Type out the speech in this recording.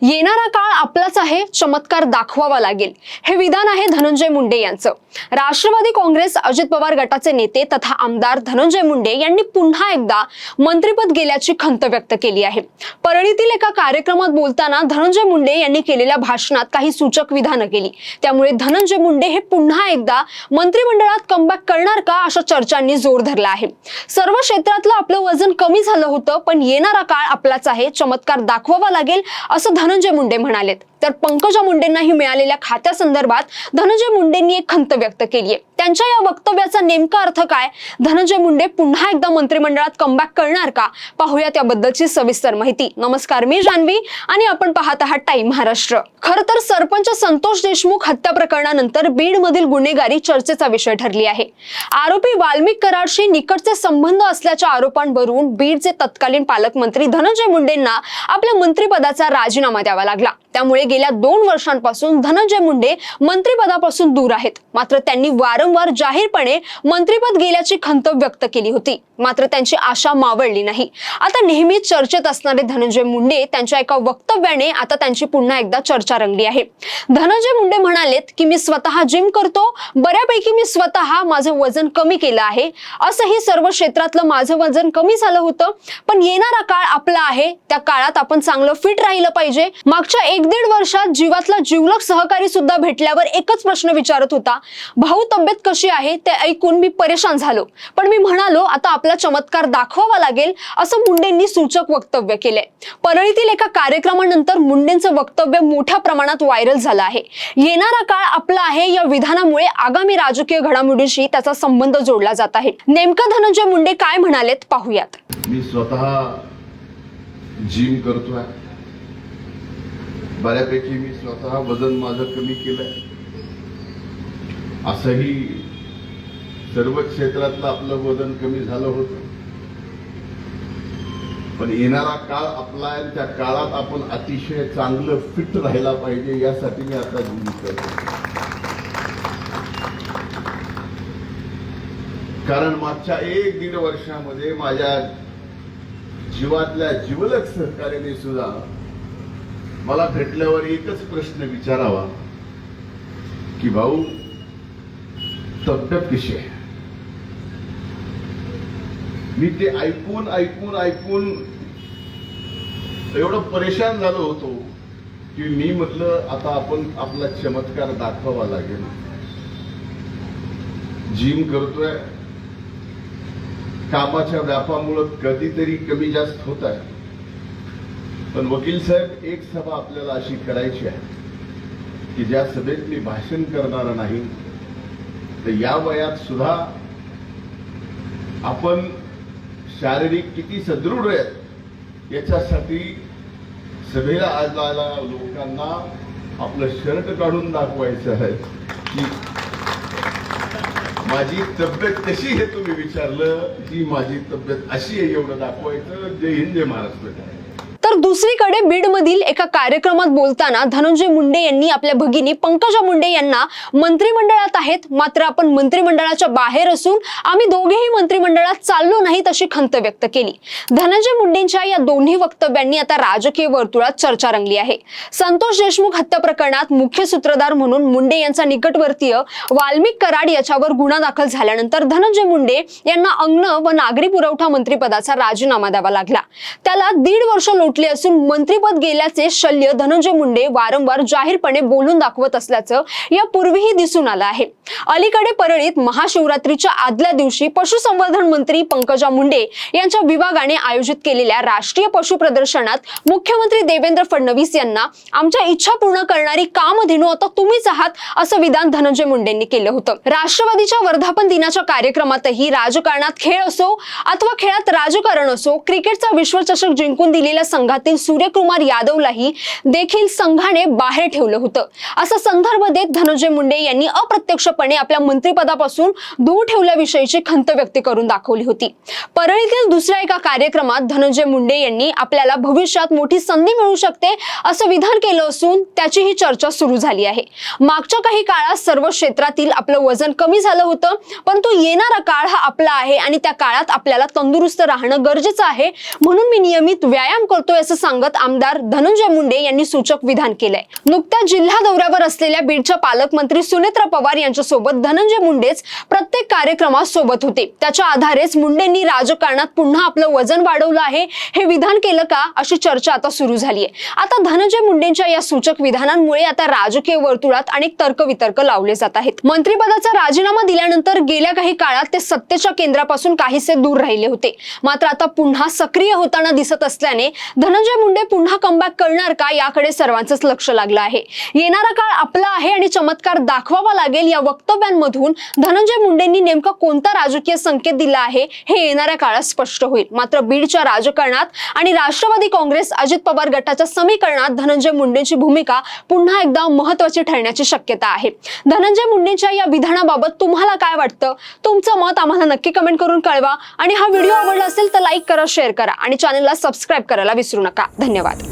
येणारा काळ आपलाच आहे, चमत्कार दाखवावा लागेल, हे विधान आहे धनंजय मुंडे यांचं। राष्ट्रवादी काँग्रेस अजित पवार गटाचे नेते तथा आमदार धनंजय मुंडे यांनी पुन्हा एकदा मंत्रिपद गेल्याची खंत व्यक्त केली आहे। परळीतील एका कार्यक्रमात बोलताना धनंजय मुंडे यांनी केलेल्या भाषणात काही सूचक विधानं केली। त्यामुळे धनंजय मुंडे हे पुन्हा एकदा मंत्रिमंडळात कमबॅक करणार का, अशा चर्चांनी जोर धरला आहे। सर्व क्षेत्रातलं आपलं वजन कमी झालं होतं, पण येणारा काळ आपलाच आहे, चमत्कार दाखवावा लागेल, असं धनंजय मुंडे म्हणालेत। तर पंकजा मुंडेंनाही मिळालेल्या खात्यासंदर्भात धनंजय मुंडेंनी एक खंत व्यक्त केली आहे। त्यांच्या या वक्तव्याचा नेमका अर्थ काय, धनंजय मुंडे पुन्हा एकदा मंत्रिमंडळात कमबॅक करणार का, पाहूया त्याबद्दलची सविस्तर माहिती। नमस्कार, मी जान्हवी आणि आपण पाहत आहात टाइम महाराष्ट्र। खरं तर सरपंच संतोष देशमुख हत्या प्रकरणानंतर बीडमधील गुन्हेगारी चर्चेचा विषय ठरली आहे। आरोपी वाल्मिक कराडशी निकटचे संबंध असल्याच्या आरोपांवरून बीडचे तत्कालीन पालकमंत्री धनंजय मुंडेंना आपल्या मंत्रिपदाचा राजीनामा द्यावा लागला। त्यामुळे गेल्या 2 वर्षांपासून धनंजय मुंडे मंत्रिपदापासून दूर आहेत। मात्र त्यांनी वारंवार जाहीरपणे मंत्रिपद गेल्याची खंत व्यक्त केली होती, मात्र त्यांची आशा मावळली नाही। आता नेहमीच चर्चेत असणारे धनंजय मुंडे त्यांच्या एका वक्तव्याने आता त्यांची पुन्हा एकदा चर्चा रंगली आहे। धनंजय मुंडे म्हणालेत की मी स्वतः जिम करतो, बऱ्यापैकी मी स्वतः माझं वजन कमी केलं आहे। असंही सर्व क्षेत्रातलं माझं वजन कमी झालं होतं, पण येणारा काळ आपला आहे, त्या काळात आपण चांगलं फिट राहिलं पाहिजे। मागच्या 1-1.5 वर्षात जीवातला जिवलग सहकारी सुद्धा भेटल्यावर एकच प्रश्न विचारत होता, भाऊ तब्येत कशी आहे, ते ऐकून मी परेशान झालो, पण मी म्हणालो आता आपला चमत्कार दाखवावा लागेल, असं मुंडेंनी सूचक वक्तव्य केलंय। परळीतील एका कार्यक्रमानंतर मुंडेंचं वक्तव्य मोठ्या प्रमाणात व्हायरल झालं आहे। येणारा काळ आपला आहे या विधानामुळे आगामी राजकीय घडामोडींशी त्याचा संबंध जोडला जात आहे। नेमकं धनंजय मुंडे काय म्हणालेत पाहूयात। मी स्वतः जिम करतोय, बऱ्यापैकी मी स्वतः वजन माझं कमी केलंय। असंही सर्व क्षेत्रातलं आपलं वजन कमी झालं होतं, पण येणारा काळ आपला आहे, त्या काळात आपण अतिशय चांगलं फिट राहायला पाहिजे, यासाठी मी आता जिम करतो। कारण मागच्या 1-1.5 वर्षामध्ये माझ्या जीवातल्या जिवलग सहकार्याने सुद्धा मला भेटल्यावर एकच प्रश्न विचारावा की भाऊ तब्येत कशी आहे। मी ते ऐकून एवढं परेशान झालो होतो की मी म्हटलं आता आपण आपला चमत्कार दाखवावा लागेल। जिम करतोय, कामाच्या व्यापामुळे कधीतरी कमी जास्त होत आहे, पण वकील साहेब एक सभा आपल्याला अशी करायची आहे की ज्या सभेत मी भाषण करणार नाही, तर या वयात सुद्धा आपण शारीरिक किती सदृढ आहेत याच्यासाठी सभेला आलेल्या लोकांना आपलं शर्ट काढून दाखवायचं आहे की माझी तब्येत कशी आहे। तुम्ही विचारलं की माझी तब्येत अशी आहे एवढं दाखवायचं। जय हिंद, जय महाराष्ट्र। तर दुसरीकडे बीडमधील एका कार्यक्रमात बोलताना धनंजय मुंडे यांनी आपल्या भगिनी पंकजा मुंडे यांना मंत्रिमंडळात आहेत, मात्र आपण मंत्रिमंडळाच्या बाहेर असून आम्ही दोघेही मंत्रिमंडळात चाललो नाहीत, अशी खंत व्यक्त केली। धनंजय मुंडेंच्या या दोन्ही वक्तव्यांनी आता राजकीय वर्तुळात चर्चा रंगली आहे। संतोष देशमुख हत्या प्रकरणात मुख्य सूत्रधार म्हणून मुंडे यांचा निकटवर्तीय वाल्मिक कराड याच्यावर गुन्हा दाखल झाल्यानंतर धनंजय मुंडे यांना अन्न व नागरी पुरवठा मंत्रिपदाचा राजीनामा द्यावा लागला। त्याला 1.5 वर्ष असून मंत्रिपद गेल्याचे शल्य धनंजय मुंडे वारंवार जाहीरपणे बोलून दाखवत असल्याचं यापूर्वीही दिसून आलं आहे। अलीकडे परळीत महाशिवरात्रीच्या आदल्या दिवशी पशुसंवर्धन मंत्री पंकजा मुंडे यांच्या विभागाने आयोजित केलेल्या राष्ट्रीय पशु प्रदर्शनात मुख्यमंत्री देवेंद्र फडणवीस यांना आमच्या इच्छा पूर्ण करणारी कामधेनू आता तुम्हीच आहात, असं विधान धनंजय मुंडेंनी केलं होतं। राष्ट्रवादीच्या वर्धापन दिनाच्या कार्यक्रमातही राजकारणात खेळ असो अथवा खेळात राजकारण असो, क्रिकेटचा विश्वचषक जिंकून दिलेल्या संघातील सूर्यकुमार यादवलाही देखील संघाने बाहेर ठेवलं होतं, असा संदर्भ देत धनंजय मुंडे यांनी अप्रत्यक्षपणे आपल्या मंत्रिपदापासून दूर ठेवल्याविषयीची खंत व्यक्त करून दाखवली होती। परळीतील दुसऱ्या एका कार्यक्रमात धनंजय मुंडे यांनी आपल्याला भविष्यात मोठी संधी मिळू शकते असं विधान केलं असून त्याची ही चर्चा सुरू झाली आहे। मागच्या काही काळात सर्व क्षेत्रातील आपलं वजन कमी झालं होतं, परंतु येणारा काळ हा आपला आहे आणि त्या काळात आपल्याला तंदुरुस्त राहणं गरजेचं आहे, म्हणून मी नियमित व्यायाम करतोय असं सांगत आमदार धनंजय मुंडे यांनी सूचक विधान केलंय. नुकत्याच जिल्हा दौऱ्यावर असलेल्या बीडच्या पालकमंत्री सुनेत्रा पवार यांच्यासोबत धनंजय मुंडेच प्रत्येक कार्यक्रमात सोबत होते. त्याच्या आधारेच मुंडेंनी राजकारणात पुन्हा आपलं वजन वाढवलं आहे हे विधान केलं का अशी चर्चा आता सुरू झाली आहे. आता धनंजय मुंडेंच्या या सूचक विधानांमुळे आता राजकीय वर्तुळात अनेक तर्कवितर्क लावले जात आहेत. मंत्रिपदाचा राजीनामा दिल्यानंतर गेल्या काही काळात ते सत्तेच्या केंद्रापासून काहीसे दूर राहिले होते. मात्र आता पुन्हा सक्रिय होताना दिसत असल्याने धनंजय मुंडे पुन्हा कमबॅक करणार का याकडे सर्वांचंच लक्ष लागलं आहे. येणारा काळ आपला आहे आणि चमत्कार दाखवावा लागेल या वक्तव्यांमधून धनंजय मुंडेंनी नेमका कोणता राजकीय संकेत दिला आहे हे येणाऱ्या काळात स्पष्ट होईल. मात्र बीडच्या राजकारणात आणि राष्ट्रवादी काँग्रेस अजित पवार गटाच्या समीकरणात धनंजय मुंडेंची भूमिका पुन्हा एकदा महत्त्वाची ठरण्याची शक्यता आहे. धनंजय मुंडेंच्या या विधानाबाबत तुम्हाला काय वाटतं? तुमचं मत आम्हाला नक्की कमेंट करून कळवा आणि हा व्हिडिओ आवडला असेल तर लाईक करा, शेअर करा आणि चॅनलला सबस्क्राईब करायला विसरू नका. धन्यवाद.